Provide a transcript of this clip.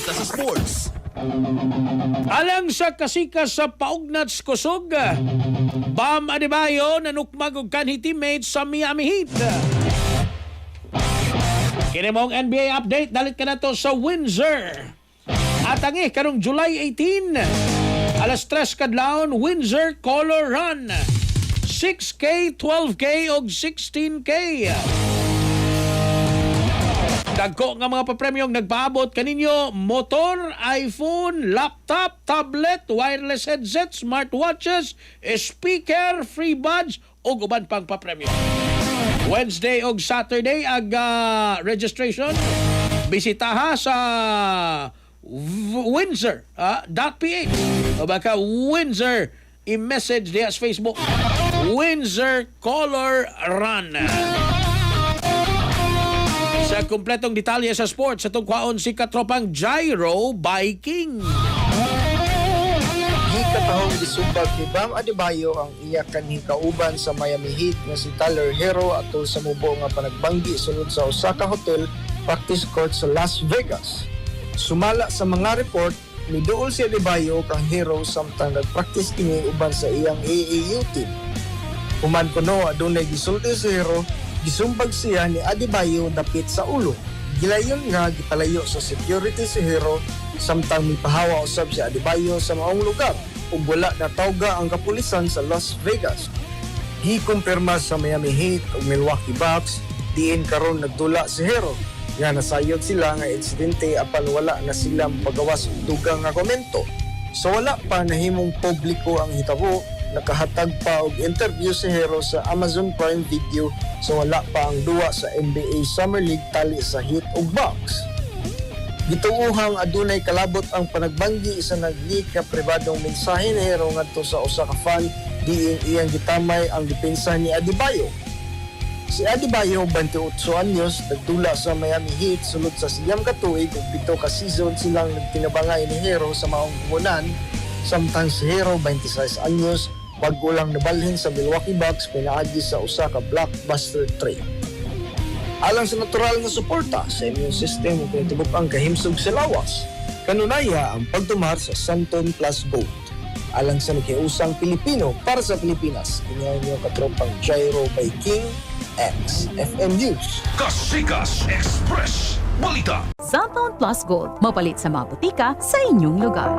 balita sa sports. Alang sa kasikas sa paugnats kusog, Bam Adebayo nanukmag og kanhi teammate sa Miami Heat. Kini mong NBA update, dalit ka na to sa Windsor. At ang karong July 18, alas 3 kadlawon, Windsor Color Run. 6K, 12K og 16K. Dagko nga mga papremyong nagpaabot kaninyo: motor, iPhone, laptop, tablet, wireless headset, smartwatches, speaker, free buds ug uban pang papremyo. Wednesday ug Saturday ag registration. Bisitaha sa Windsor.ph o baka Windsor i-message diya sa Facebook. Windsor Color Run. Sa kumpletong detalye sa sports, sa tungkwaon si katropang Gyro Biking. Gikatahong gisumbag ni Bam Adebayo ang iya kanhing kauban sa Miami Heat nga si Tyler Hero atol sa mubo nga panagbanggi sulod sa Osaka Hotel practice court sa Las Vegas. Sumala sa mga report, niduol si Adebayo kang Hero samtang nagpractice kini uban sa iyang AAU team. Human kuno adunay gisulti si Hero, gisumbag siya ni Adebayo dapit sa ulo. Gilayon nga gipalayo sa security si Hero samtang mipahawa usab si Adebayo sa maong lugar ug wala na tawga ang kapulisan sa Las Vegas. Gikumpirma sa Miami Heat ug Milwaukee Bucks diin karon nagdula si Hero nga nasayod sila nga insidente apan wala na silang pagawas og dugang nga komento. So wala pa nahimong publiko ang hitabo. Nakahatag pa og interview si Hero sa Amazon Prime Video so wala pa ang duwa sa NBA Summer League tali sa Heat ug Bucks. Gituuhang adunay kalabot ang panagbanggi sa nag-leak nga pribadong mensahe ni Hero ngadto sa usa ka fan diin iyang gitamay ang depensa ni Adebayo. Si Adebayo 28 anyos nagdula sa Miami Heat sulod sa siyam ka tuig ug 7 ka season silang nagtinabangay ni Hero sa maong gunan. Samtang si Hero 26 anyos bago lang nabalhin sa Milwaukee Bucks pinaagi sa usa ka blockbuster trade. Alang sa natural nga suporta sa immune system ug pinatibuk ang kahimsog sa lawas, kanunaya ang pagtumar sa Santon Plus Gold. Alang sa nakiusang Pilipino para sa Pilipinas, inyo katropang Gyro by King X FM News. Kasikas Express Balita. Santon Plus Gold, mapalit sa mga butika sa inyong lugar.